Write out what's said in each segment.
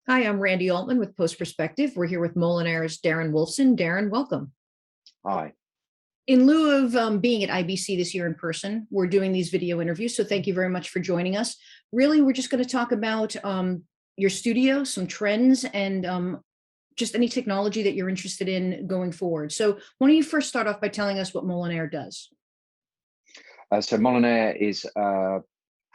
Hi, I'm Randy Altman with Post Perspective. We're here with Molinare's Darren Woolfson. Darren, welcome. Hi. In lieu of being at IBC this year in person, we're doing these video interviews. So thank you very much for joining us. Really, we're just going to talk about your studio, some trends, and just any technology that you're interested in going forward. So why don't you first start off by telling us what Molinare does? So Molinare is a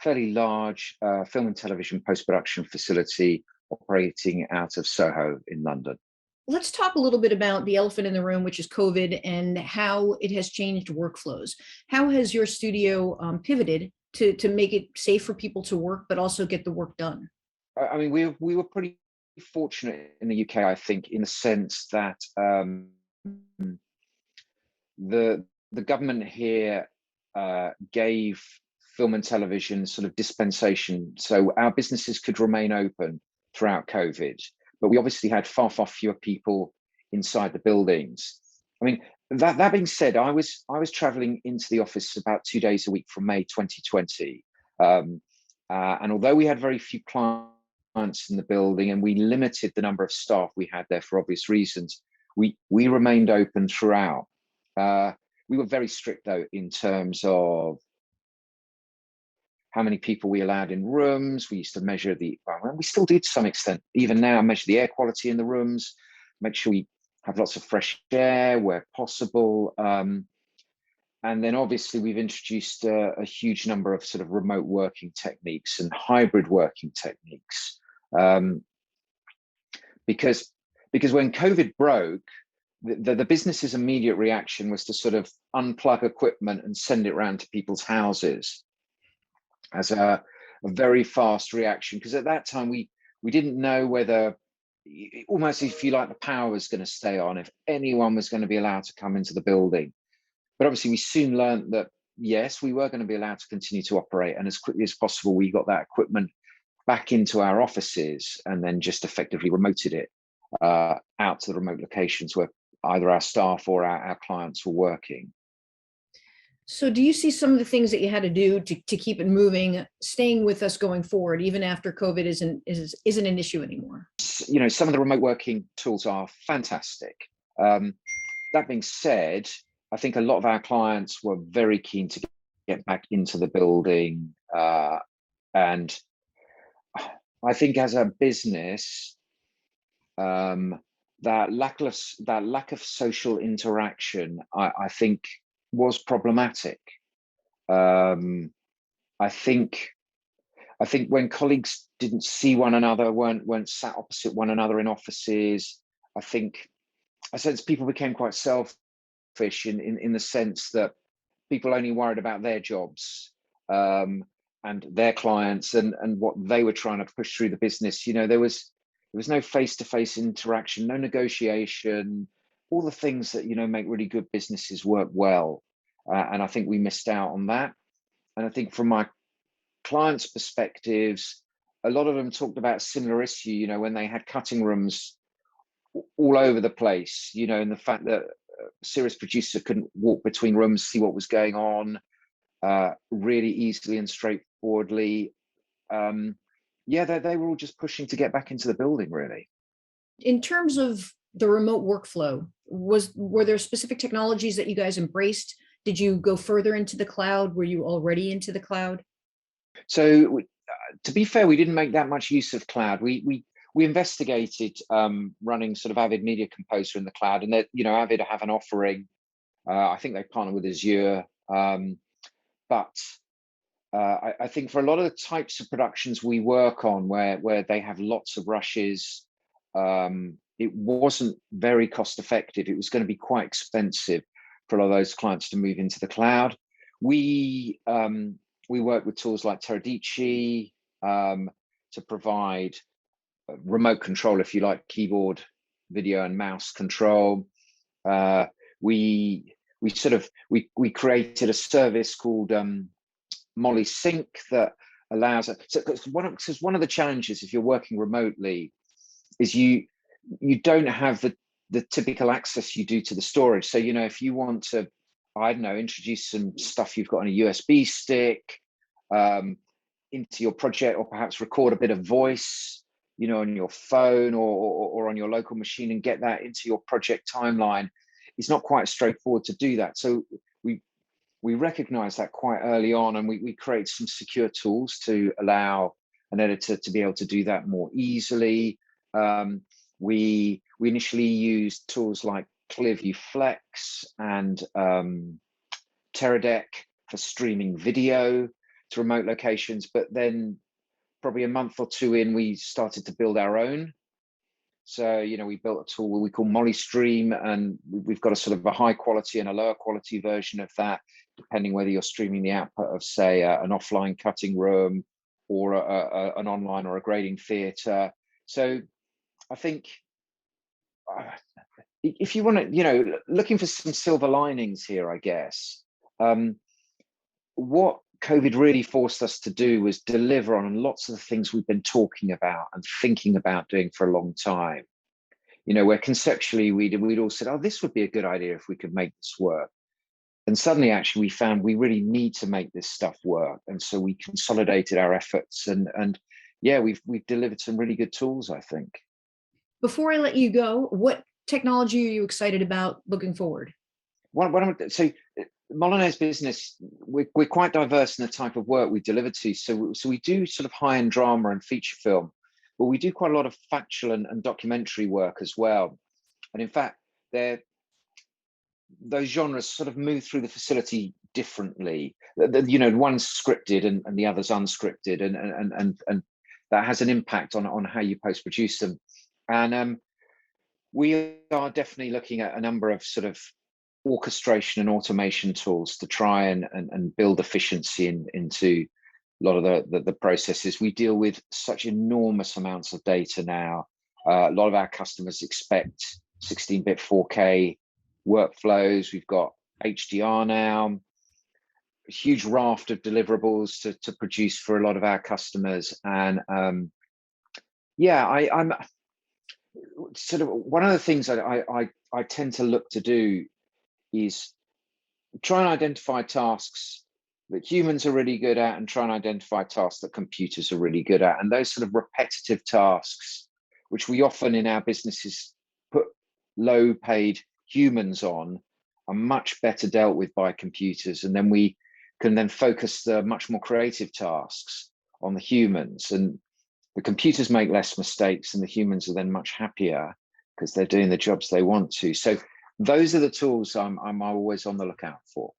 fairly large film and television post-production facility operating out of Soho in London. Let's talk a little bit about the elephant in the room, which is COVID, and how it has changed workflows. How has your studio pivoted to make it safe for people to work, but also get the work done? I mean, we were pretty fortunate in the UK, I think, in the sense that the government here gave film and television sort of dispensation, so our businesses could remain open throughout COVID. But we obviously had far fewer people inside the buildings. I mean, that being said, I was traveling into the office about 2 days a week from May 2020, and although we had very few clients in the building and we limited the number of staff we had there for obvious reasons, we remained open throughout. We were very strict though in terms of how many people we allowed in rooms. We used to measure well, we still do to some extent, even now, measure the air quality in the rooms, make sure we have lots of fresh air where possible. And then obviously we've introduced a huge number of sort of remote working techniques and hybrid working techniques. Because when COVID broke, the business's immediate reaction was to sort of unplug equipment and send it around to people's houses as a very fast reaction, because at that time we didn't know whether, almost if you like, the power was going to stay on, if anyone was going to be allowed to come into the building. But obviously we soon learned that yes, we were going to be allowed to continue to operate, and as quickly as possible we got that equipment back into our offices and then just effectively remoted it out to the remote locations where either our staff or our clients were working. So do you see some of the things that you had to do to keep it moving, staying with us going forward, even after COVID isn't an issue anymore? You know, some of the remote working tools are fantastic. That being said, I think a lot of our clients were very keen to get back into the building. And I think as a business, that lack of social interaction, I think, was problematic. I think when colleagues didn't see one another, weren't sat opposite one another in offices, I sense people became quite selfish in the sense that people only worried about their jobs and their clients and what they were trying to push through the business. You know, there was no face-to-face interaction, no negotiation, all the things that, you know, make really good businesses work well. And I think we missed out on that. And I think from my clients' perspectives, a lot of them talked about a similar issue, you know, when they had cutting rooms all over the place, you know, and the fact that a serious producer couldn't walk between rooms, see what was going on really easily and straightforwardly. Yeah, they were all just pushing to get back into the building, really. In terms of the remote workflow, were there specific technologies that you guys embraced? Did you go further into the cloud? Were you already into the cloud? So to be fair, we didn't make that much use of cloud. We investigated running sort of Avid Media Composer in the cloud, and that, you know, Avid have an offering. I think they partner with Azure, but I think for a lot of the types of productions we work on, where they have lots of rushes, it wasn't very cost effective. It was going to be quite expensive for a lot of those clients to move into the cloud. We work with tools like Teradici to provide remote control, if you like, keyboard, video, and mouse control. We created a service called Molly Sync that allows it. So one of the challenges if you're working remotely is you don't have the typical access you do to the storage. So, you know, if you want to, I don't know, introduce some stuff you've got on a USB stick into your project, or perhaps record a bit of voice, on your phone or on your local machine and get that into your project timeline, it's not quite straightforward to do that. So we recognized that quite early on, and we created some secure tools to allow an editor to be able to do that more easily. We initially used tools like Clearview Flex and Teradek for streaming video to remote locations, but then probably a month or two in, we started to build our own. So, we built a tool we call Molystream, and we've got a sort of a high quality and a lower quality version of that, depending whether you're streaming the output of, say, an offline cutting room or an online or a grading theatre. So I think if you want to, looking for some silver linings here, I guess, what COVID really forced us to do was deliver on lots of the things we've been talking about and thinking about doing for a long time. Where conceptually we'd all said, oh, this would be a good idea if we could make this work. And suddenly, actually, we found we really need to make this stuff work. And so we consolidated our efforts, and yeah, we've delivered some really good tools, I think. Before I let you go, what technology are you excited about looking forward? So Molinare's business, we're quite diverse in the type of work we deliver to. So we do sort of high-end drama and feature film, but we do quite a lot of factual and documentary work as well. And in fact, those genres sort of move through the facility differently. One's scripted and the other's unscripted, and that has an impact on how you post-produce them. And we are definitely looking at a number of sort of orchestration and automation tools to try and build efficiency into a lot of the processes. We deal with such enormous amounts of data now. A lot of our customers expect 16-bit 4K workflows. We've got HDR now, a huge raft of deliverables to produce for a lot of our customers. And I'm sort of, one of the things that I tend to look to do is try and identify tasks that humans are really good at and try and identify tasks that computers are really good at. And those sort of repetitive tasks, which we often in our businesses put low paid humans on, are much better dealt with by computers. And then we can then focus the much more creative tasks on the humans. And the computers make less mistakes and the humans are then much happier because they're doing the jobs they want to. So those are the tools I'm always on the lookout for.